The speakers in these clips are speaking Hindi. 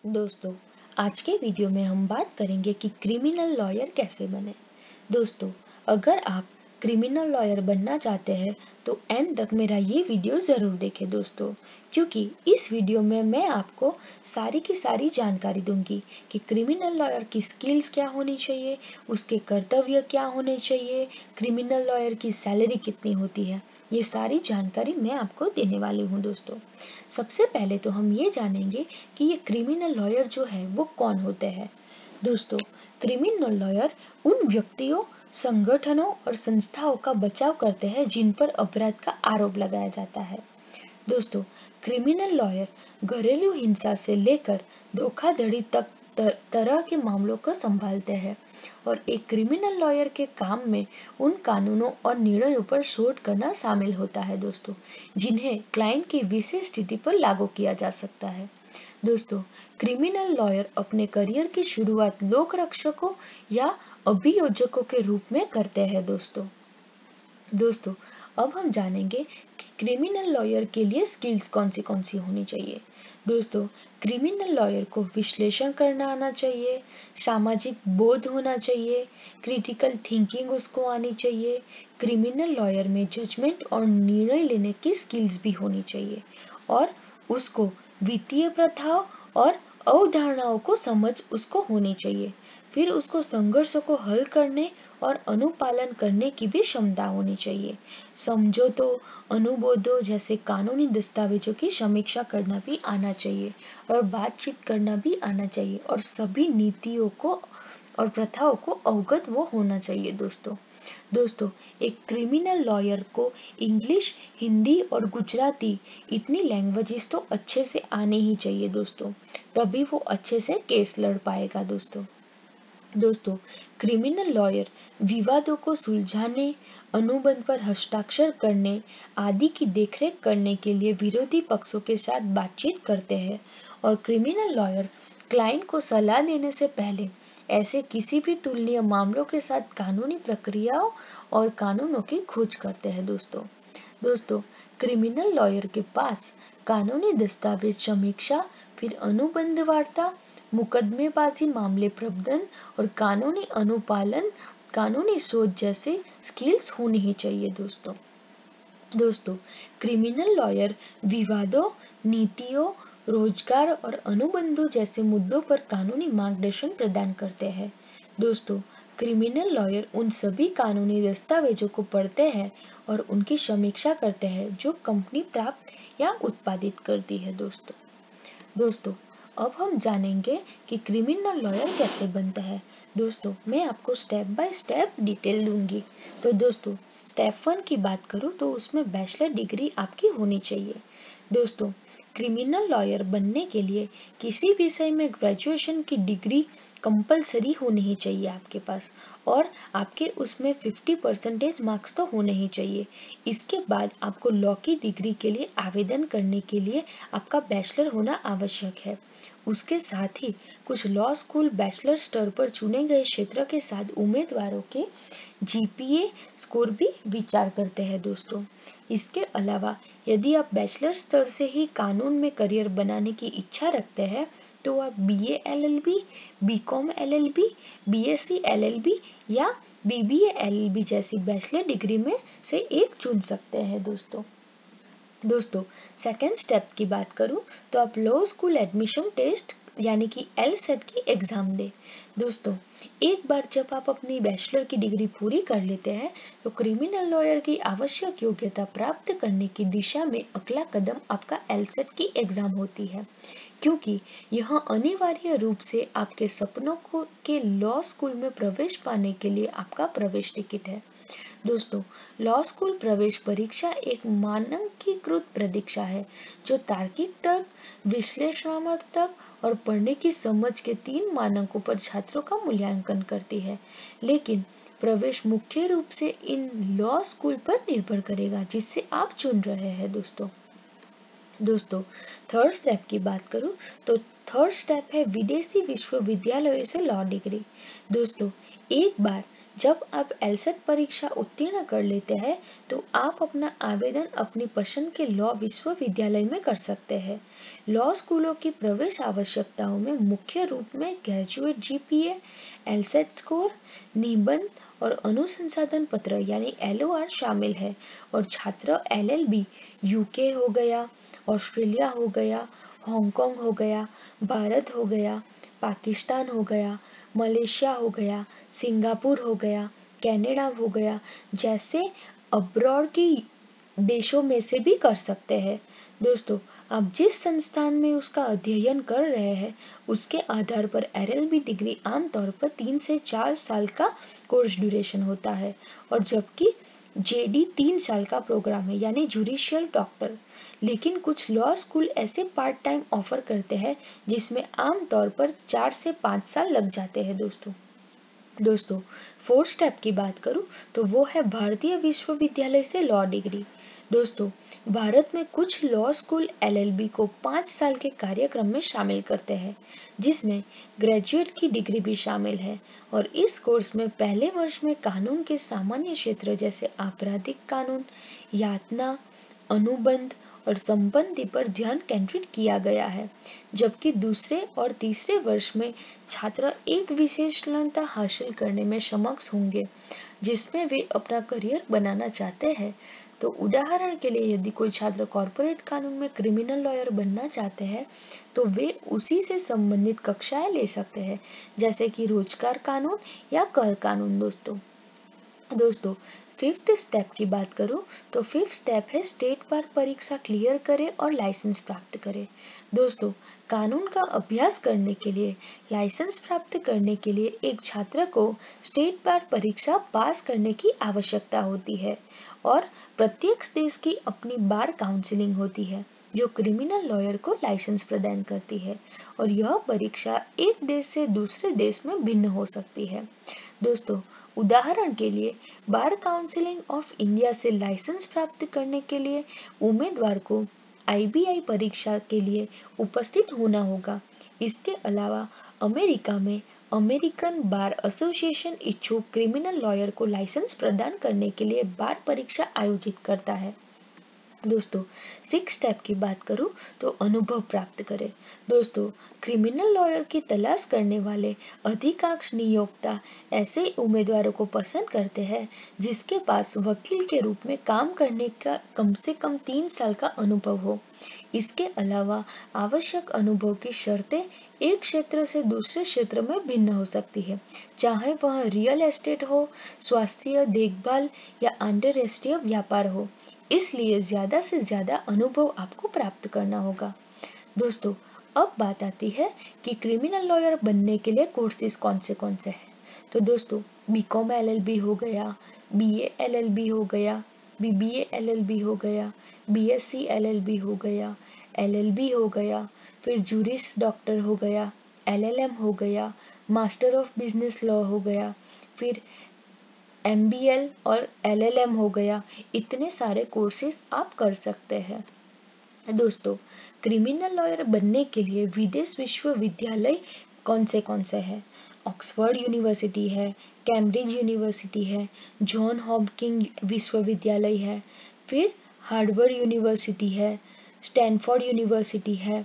दोस्तों, आज के वीडियो में हम बात करेंगे कि क्रिमिनल लॉयर कैसे बने। दोस्तों, अगर आप क्रिमिनल लॉयर बनना चाहते हैं तो एंड तक मेरा ये वीडियो ज़रूर देखें दोस्तों, क्योंकि इस वीडियो में मैं आपको सारी की सारी जानकारी दूंगी कि क्रिमिनल लॉयर की स्किल्स क्या होनी चाहिए, उसके कर्तव्य क्या होने चाहिए, क्रिमिनल लॉयर की सैलरी कितनी होती है। ये सारी जानकारी मैं आपको देने वाली हूँ दोस्तों। सबसे पहले तो हम ये जानेंगे कि ये क्रिमिनल लॉयर जो है वो कौन होते हैं। दोस्तों, क्रिमिनल लॉयर उन व्यक्तियों, संगठनों और संस्थाओं का बचाव करते हैं जिन पर अपराध का आरोप लगाया जाता है। दोस्तों, क्रिमिनल लॉयर घरेलू हिंसा से लेकर धोखाधड़ी तक तरह के मामलों को संभालते हैं और एक क्रिमिनल लॉयर के काम में उन कानूनों और निर्णयों पर शोध करना शामिल होता है दोस्तों, जिन्हें क्लाइंट की विशेष स्थिति पर लागू किया जा सकता है। दोस्तों, क्रिमिनल लॉयर अपने करियर की शुरुआत लोक रक्षकों या अभियोजकों के रूप में करते हैं दोस्तों, अब हम जानेंगे कि क्रिमिनल लॉयर के लिए स्किल्स कौन सी होनी चाहिए। दोस्तों, क्रिमिनल लॉयर को विश्लेषण करना आना चाहिए, सामाजिक बोध होना चाहिए, क्रिटिकल थिंकिंग उसको आनी चाहिए, क्रिमिनल लॉयर में जजमेंट और निर्णय लेने की स्किल्स भी होनी चाहिए और उसको वित्तीय प्रथाओं और अवधारणाओं को समझ उसको होनी चाहिए। फिर उसको संघर्षों को हल करने और अनुपालन करने की भी क्षमता होनी चाहिए। समझौतों, अनुबोधों जैसे कानूनी दस्तावेजों की समीक्षा करना भी आना चाहिए और बातचीत करना भी आना चाहिए और सभी नीतियों को और प्रथाओं को अवगत वो होना चाहिए दोस्तों, एक क्रिमिनल लॉयर को इंग्लिश, हिंदी और गुजराती इतनी लैंग्वेजेस तो अच्छे से आने ही चाहिए दोस्तों, तभी वो अच्छे से केस लड़ पाएगा दोस्तों, क्रिमिनल लॉयर विवादों को सुलझाने, अनुबंध पर हस्ताक्षर करने आदि की देखरेख करने के लिए विरोधी पक्षों के साथ बातचीत करते हैं और क्रिमिनल लॉयर क्लाइंट को सलाह देने से पहले ऐसे किसी भी तुलनीय मामलों के साथ कानूनी प्रक्रियाओं और कानूनों की खोज करते हैं दोस्तों, क्रिमिनल लॉयर के पास कानूनी दस्तावेज समीक्षा, फिर अनुबंध वार्ता, मुकदमेबाजी मामले प्रबंधन और कानूनी अनुपालन, कानूनी शोध जैसे स्किल्स होनी ही चाहिए दोस्तों, क्रिमिनल लॉयर विवादों, नीतियों, रोजगार और अनुबंधों जैसे मुद्दों पर कानूनी मार्गदर्शन प्रदान करते हैं दोस्तों, क्रिमिनल लॉयर उन सभी कानूनी दस्तावेजों को पढ़ते हैं और उनकी समीक्षा करते हैं जो कंपनी प्राप्त या उत्पादित करती है दोस्तों, अब हम जानेंगे कि क्रिमिनल लॉयर कैसे बनता है। दोस्तों, मैं आपको स्टेप बाय स्टेप डिटेल दूंगी। तो दोस्तों, स्टेप 1 की बात करूं तो उसमें बैचलर डिग्री आपकी होनी चाहिए। दोस्तों, क्रिमिनल लॉयर बनने के लिए किसी विषय में ग्रेजुएशन की डिग्री कंपलसरी होनी ही चाहिए आपके पास और आपके उसमें 50% मार्क्स तो होने ही चाहिए। इसके बाद आपको लॉ की डिग्री के लिए आवेदन करने के लिए आपका बैचलर होना आवश्यक है। उसके साथ ही कुछ लॉ स्कूल बैचलर स्तर पर चुने गए क्षेत्र के साथ उम्मीदवारों के जीपीए स्कोर भी विचार करते हैं दोस्तों। इसके अलावा यदि आप बैचलर स्तर से ही कानून में करियर बनाने की इच्छा रखते हैं तो आप BA LLB, BCom LLB, BSc LLB या बीबीए एलएलबी जैसी बैचलर डिग्री में से एक चुन सकते हैं दोस्तों, सेकेंड स्टेप की बात करूं तो आप लॉ स्कूल एडमिशन टेस्ट यानी कि LSAT की एग्जाम दें। दोस्तों, एक बार जब आप अपनी बैचलर की डिग्री पूरी कर लेते हैं तो क्रिमिनल लॉयर की आवश्यक योग्यता प्राप्त करने की दिशा में अगला कदम आपका LSAT की एग्जाम होती है, क्योंकि यह अनिवार्य रूप से आपके सपनों को के लॉ स्कूल में प्रवेश पाने के लिए आपका प्रवेश टिकट है दोस्तों। लॉ स्कूल प्रवेश परीक्षा एक मानकीकृत परीक्षा है जो तार्किक तर्क, विश्लेषणात्मक तर्क और पढ़ने की समझ के 3 मानकों पर छात्रों का मूल्यांकन करती है, लेकिन प्रवेश मुख्य रूप से इन लॉ स्कूल पर निर्भर करेगा जिससे आप चुन रहे हैं दोस्तों, थर्ड स्टेप की बात करूं तो थर्ड स्टेप है विदेशी विश्वविद्यालयों से लॉ डिग्री। दोस्तों, एक बार जब आप एलसेट परीक्षा उत्तीर्ण कर लेते हैं तो आप अपना आवेदन अपनी पसंद के लॉ विश्वविद्यालय में कर सकते हैं। लॉ स्कूलों की प्रवेश आवश्यकताओं में मुख्य रूप में ग्रेजुएट जीपीए, एलसेट स्कोर, निबंध और अनुसंधान पत्र यानी LOR शामिल है और छात्र LLB यूके हो गया, ऑस्ट्रेलिया हो गया, हांगकांग हो गया, भारत हो गया, पाकिस्तान हो गया, मलेशिया हो गया, सिंगापुर हो गया, कनाडा हो गया जैसे अब्रॉड की देशों में से भी कर सकते हैं। दोस्तों, आप जिस संस्थान में उसका अध्ययन कर रहे हैं उसके आधार पर LLB डिग्री आमतौर पर 3 से 4 साल का कोर्स ड्यूरेशन होता है और जबकि JD 3 साल का प्रोग्राम है यानी जुडिशियल डॉक्टर। लेकिन कुछ लॉ स्कूल ऐसे पार्ट टाइम ऑफर करते हैं जिसमें आमतौर पर 4 से 5 साल लग जाते हैं। दोस्तों, फोर्थ स्टेप की बात करूं तो वो है भारतीय विश्वविद्यालय से लॉ डिग्री। दोस्तों, भारत में कुछ लॉ स्कूल LLB को 5 साल के कार्यक्रम में शामिल करते हैं जिसमें ग्रेजुएट की डिग्री भी शामिल है और इस कोर्स में पहले वर्ष में कानून के सामान्य क्षेत्र जैसे आपराधिक कानून, यातना, अनुबंध और संबंधी पर ध्यान केंद्रित किया गया है, जबकि दूसरे और तीसरे वर्ष में छात्र एक विशेषज्ञता हासिल करने में सक्षम होंगे जिसमें वे अपना करियर बनाना चाहते हैं। तो उदाहरण के लिए यदि कोई छात्र कॉर्पोरेट कानून में क्रिमिनल लॉयर बनना चाहते हैं तो वे उसी से संबंधित कक्षाएं ले सकते हैं जैसे कि रोजगार कानून या कर कानून। दोस्तों, फिफ्थ स्टेप की बात करूं तो फिफ्थ स्टेप है स्टेट बार परीक्षा क्लियर करें और लाइसेंस प्राप्त करें। दोस्तों, कानून का अभ्यास करने के लिए लाइसेंस प्राप्त करने के लिए एक छात्र को स्टेट बार परीक्षा पास करने की आवश्यकता होती है और प्रत्येक देश की अपनी बार काउंसिलिंग होती है जो क्रिमिनल लॉयर को लाइसेंस प्रदान करती है और यह परीक्षा एक देश से दूसरे देश में भिन्न हो सकती है। दोस्तों, उदाहरण के लिए बार काउंसिलिंग ऑफ इंडिया से लाइसेंस प्राप्त करने के लिए उम्मीदवार को IBI परीक्षा के लिए उपस्थित होना होगा। इसके अलावा अमेरिका में अमेरिकन बार एसोसिएशन इच्छुक क्रिमिनल लॉयर को लाइसेंस प्रदान करने के लिए बार परीक्षा आयोजित करता है। दोस्तों, सिक्स स्टेप की बात करूं तो अनुभव प्राप्त करें। दोस्तों, क्रिमिनल लॉयर की तलाश करने वाले अधिकांश नियोक्ता ऐसे उम्मीदवारों को पसंद करते हैं जिसके पास वकील के रूप में काम करने का कम से कम 3 साल का अनुभव हो। इसके अलावा आवश्यक अनुभव की शर्तें एक क्षेत्र से दूसरे क्षेत्र में भिन्न हो सकती है, चाहे वह रियल एस्टेट हो, स्वास्थ्य देखभाल या अंतरराष्ट्रीय व्यापार हो। इसलिए ज्यादा से ज्यादा अनुभव आपको प्राप्त करना होगा। दोस्तों, अब बात आती है कि क्रिमिनल लॉयर बनने के लिए कोर्सेज कौन से हैं। तो दोस्तों, BCom LLB हो गया, BA LLB हो गया, BBA LLB हो गया, BSc LLB हो गया, LLB हो गया, फिर जूरिस डॉक्टर हो गया, LLM हो गया, मास्टर ऑफ बिजनेस लॉ हो गया, फिर MBL और LLM हो गया। इतने सारे कोर्सेज आप कर सकते हैं। दोस्तों, क्रिमिनल लॉयर बनने के लिए विदेश विश्वविद्यालय कौन से हैं? ऑक्सफोर्ड यूनिवर्सिटी है, कैम्ब्रिज यूनिवर्सिटी है, जॉन हॉपकिंस विश्वविद्यालय है, फिर हार्वर्ड यूनिवर्सिटी है, स्टैनफोर्ड यूनिवर्सिटी है,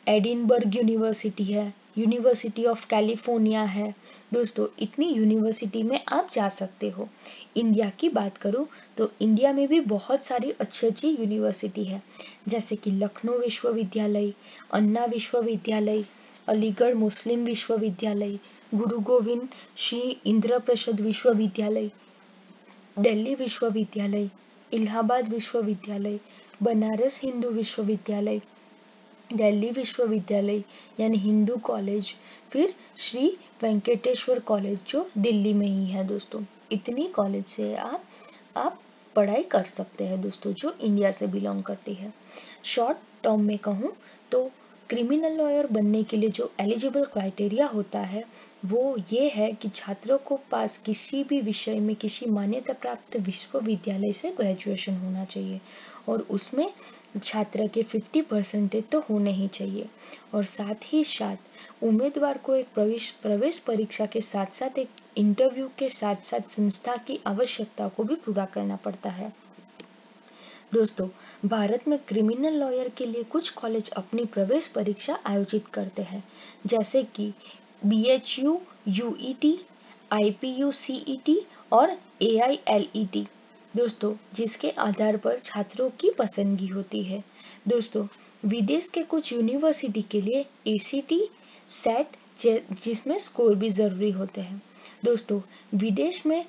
एडिनबर्ग यूनिवर्सिटी है, यूनिवर्सिटी ऑफ कैलिफोर्निया है। दोस्तों, इतनी यूनिवर्सिटी में आप जा सकते हो। इंडिया की बात करूं तो इंडिया में भी बहुत सारी अच्छी यूनिवर्सिटी है जैसे कि लखनऊ विश्वविद्यालय, अन्ना विश्वविद्यालय, अलीगढ़ मुस्लिम विश्वविद्यालय, गुरु गोविंद श्री इंद्रप्रसाद विश्वविद्यालय, दिल्ली विश्वविद्यालय, इलाहाबाद विश्वविद्यालय, बनारस हिंदू विश्वविद्यालय, दिल्ली विश्वविद्यालय यानी हिंदू कॉलेज, फिर श्री वेंकटेश्वर कॉलेज जो दिल्ली में ही है। दोस्तों, इतनी कॉलेज से आप पढ़ाई कर सकते हैं दोस्तों, जो इंडिया से बिलोंग करती है। शॉर्ट टर्म में कहूँ तो क्रिमिनल लॉयर बनने के लिए जो एलिजिबल क्राइटेरिया होता है वो ये है कि छात्रों को पास किसी भी विषय में किसी मान्यता प्राप्त विश्वविद्यालय से ग्रेजुएशन होना चाहिए और उसमें छात्र के 50% तो होने ही चाहिए। और साथ ही साथ उम्मीदवार को एक प्रवेश परीक्षा के साथ साथ एक इंटरव्यू के साथ साथ संस्था की आवश्यकता को भी पूरा करना पड़ता है। दोस्तों, भारत में क्रिमिनल लॉयर के लिए कुछ कॉलेज अपनी प्रवेश परीक्षा आयोजित करते हैं, जैसे कि BHU UET, IPU CET और AILET। दोस्तों, जिसके आधार पर छात्रों की पसंदगी होती है। दोस्तों, विदेश के कुछ यूनिवर्सिटी के लिए ACT, SAT जिसमें स्कोर भी जरूरी होते हैं। दोस्तों, विदेश में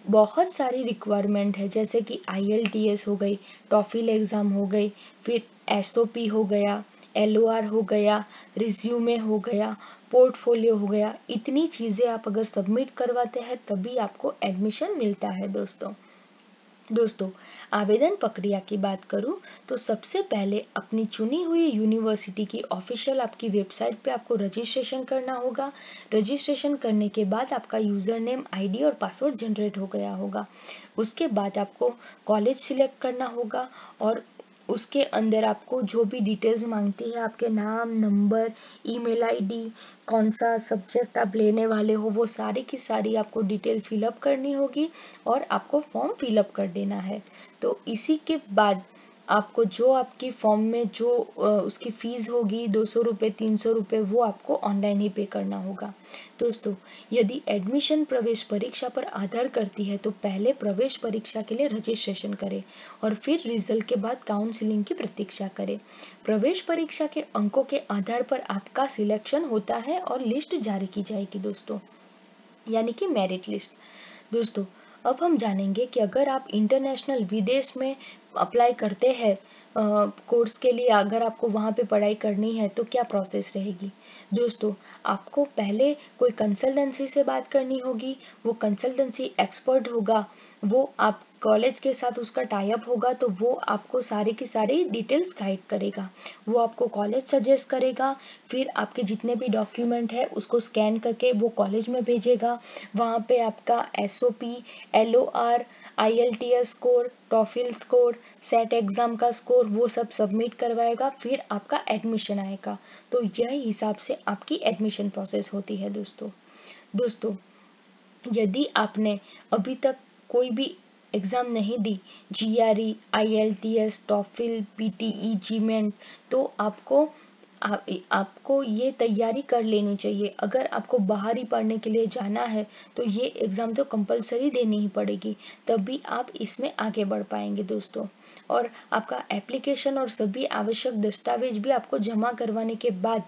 बहुत सारी रिक्वायरमेंट है, जैसे कि IELTS हो गई, टॉफिल एग्जाम हो गई, फिर SOP हो गया, LOR हो गया, रिज्यूमे हो गया, पोर्टफोलियो हो गया। इतनी चीजें आप अगर सबमिट करवाते हैं तभी आपको एडमिशन मिलता है। दोस्तों, आवेदन प्रक्रिया की बात करूं तो सबसे पहले अपनी चुनी हुई यूनिवर्सिटी की ऑफिशियल आपकी वेबसाइट पे आपको रजिस्ट्रेशन करना होगा। रजिस्ट्रेशन करने के बाद आपका यूजर नेम, ID और पासवर्ड जनरेट हो गया होगा। उसके बाद आपको कॉलेज सिलेक्ट करना होगा और उसके अंदर आपको जो भी डिटेल्स मांगती है, आपके नाम, नंबर, ईमेल ID, कौन सा सब्जेक्ट आप लेने वाले हो, वो सारी की सारी आपको डिटेल फिलअप करनी होगी और आपको फॉर्म फिलअप कर देना है। तो इसी के बाद आपको जो आपकी फॉर्म में जो उसकी फीस होगी 200 रुपये, 300 रुपये, वो आपको ऑनलाइन ही पे करना होगा। दोस्तों, यदि एडमिशन प्रवेश परीक्षा पर आधार करती है तो पहले प्रवेश परीक्षा के लिए रजिस्ट्रेशन करें और फिर रिजल्ट के बाद काउंसलिंग की प्रतीक्षा करें। प्रवेश परीक्षा के अंकों के आधार पर आपका सिलेक्शन होता है और लिस्ट जारी की जाएगी दोस्तों, यानी कि मेरिट लिस्ट। दोस्तों, अब हम जानेंगे कि अगर आप इंटरनेशनल विदेश में अप्लाई करते हैं कोर्स के लिए, अगर आपको वहाँ पे पढ़ाई करनी है तो क्या प्रोसेस रहेगी। दोस्तों, आपको पहले कोई कंसल्टेंसी से बात करनी होगी। वो कंसल्टेंसी एक्सपर्ट होगा, वो आप कॉलेज के साथ उसका टाई अप होगा, तो वो आपको सारी की सारी डिटेल्स गाइड करेगा। वो आपको कॉलेज सजेस्ट करेगा, फिर आपके जितने भी डॉक्यूमेंट है उसको स्कैन करके वो कॉलेज में भेजेगा। वहाँ पे आपका SOP, LOR, IELTS score, TOEFL score, set exam का स्कोर, वो सब सबमिट करवाएगा, फिर आपका एडमिशन आएगा। तो यह हिसाब से आपकी एडमिशन प्रोसेस होती है दोस्तों, यदि आपने अभी तक कोई भी एग्जाम नहीं दी, GRE, IELTS, TOEFL, PTE, GMAT, तो आपको ये तैयारी कर लेनी चाहिए। अगर आपको बाहर ही पढ़ने के लिए जाना है तो ये एग्ज़ाम तो कंपलसरी देनी ही पड़ेगी, तभी आप इसमें आगे बढ़ पाएंगे दोस्तों। और आपका एप्लीकेशन और सभी आवश्यक दस्तावेज भी आपको जमा करवाने के बाद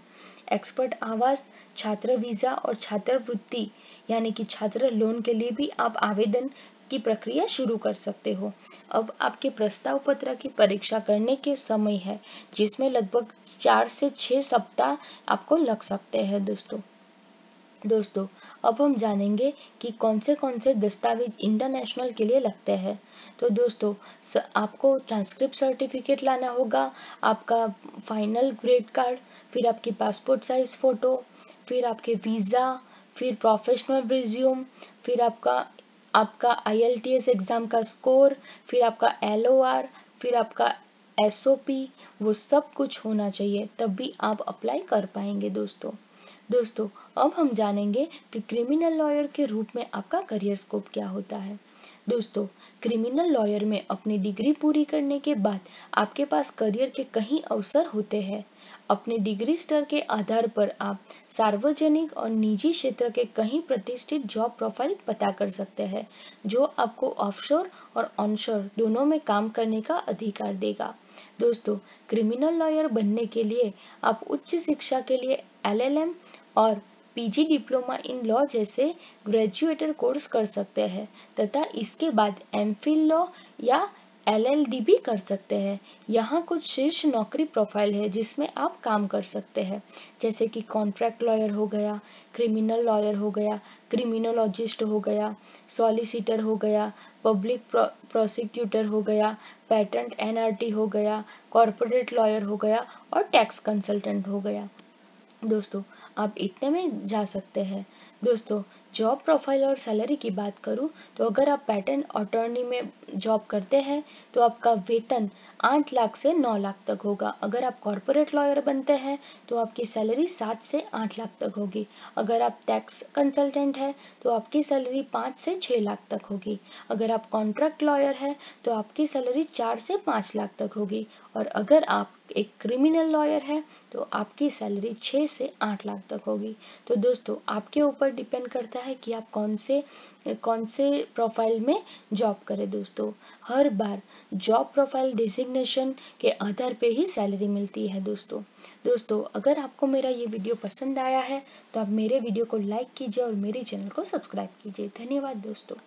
एक्सपर्ट आवास, छात्र वीज़ा और छात्रवृत्ति यानी कि छात्र लोन के लिए भी आप आवेदन की प्रक्रिया शुरू कर सकते हो। अब आपके प्रस्ताव पत्र की परीक्षा करने के समय है, जिसमें लगभग 4 से 6 सप्ताह आपको लग सकते हैं दोस्तों, अब हम जानेंगे कि कौन से दस्तावेज इंटरनेशनल के लिए लगते हैं। तो दोस्तों, आपको ट्रांसक्रिप्ट सर्टिफिकेट लाना होगा, आपका फाइनल ग्रेड कार्ड, फिर आपकी पासपोर्ट साइज फोटो, फिर आपके वीज़ा, फिर प्रोफेशनल रिज्यूम, फिर आपका IELTS एग्जाम का स्कोर, फिर आपका LOR, फिर आपका SOP, वो सब कुछ होना चाहिए, तभी आप अप्लाई कर पाएंगे दोस्तों, अब हम जानेंगे कि क्रिमिनल लॉयर के रूप में आपका करियर स्कोप क्या होता है। दोस्तों, क्रिमिनल लॉयर में अपनी डिग्री पूरी करने के बाद आपके पास करियर के कई अवसर होते हैं। अपने डिग्री स्तर के आधार पर आप सार्वजनिक और निजी क्षेत्र के कई प्रतिष्ठित जॉब प्रोफाइल पता कर सकते हैं, जो आपको ऑफशोर और ऑनशोर दोनों में काम करने का अधिकार देगा। दोस्तों, क्रिमिनल लॉयर बनने के लिए आप उच्च शिक्षा के लिए LLM और PG डिप्लोमा इन लॉ जैसे ग्रेजुएटर कोर्स कर सकते हैं तथा इसके बाद MPhil लॉ या LLD भी कर सकते हैं। यहाँ कुछ शीर्ष नौकरी प्रोफाइल है जिसमें आप काम कर सकते हैं, जैसे कि कॉन्ट्रैक्ट लॉयर हो गया, क्रिमिनल लॉयर हो गया, क्रिमिनोलॉजिस्ट हो गया, सॉलिसिटर हो गया, पब्लिक प्रोसिक्यूटर हो गया, पेटेंट NRT हो गया, कॉर्पोरेट लॉयर हो गया और टैक्स कंसल्टेंट हो गया। दोस्तों, आप इतने में जा सकते हैं। दोस्तों, जॉब प्रोफाइल और सैलरी की बात करूं तो अगर आप पैटेंट अटॉर्नी में जॉब करते हैं तो आपका वेतन 8 लाख से 9 लाख तक होगा। अगर आप कॉर्पोरेट लॉयर बनते हैं तो आपकी सैलरी 7 से 8 लाख तक होगी। अगर आप टैक्स कंसल्टेंट हैं तो आपकी सैलरी 5 से 6 लाख तक होगी। अगर आप कॉन्ट्रैक्ट लॉयर हैं तो आपकी सैलरी 4 से 5 लाख तक होगी। और अगर आप एक क्रिमिनल लॉयर है तो आपकी सैलरी 6 से 8 लाख तक होगी। तो दोस्तों आपके ऊपर डिपेंड करता है कि आप कौन से प्रोफाइल में जॉब करें। दोस्तों हर बार जॉब प्रोफाइल डेजिग्नेशन के आधार पे ही सैलरी मिलती है। दोस्तों अगर आपको मेरा ये वीडियो पसंद आया है तो आप मेरे वीडियो को लाइक कीजिए और मेरे चैनल को सब्सक्राइब कीजिए। धन्यवाद दोस्तों।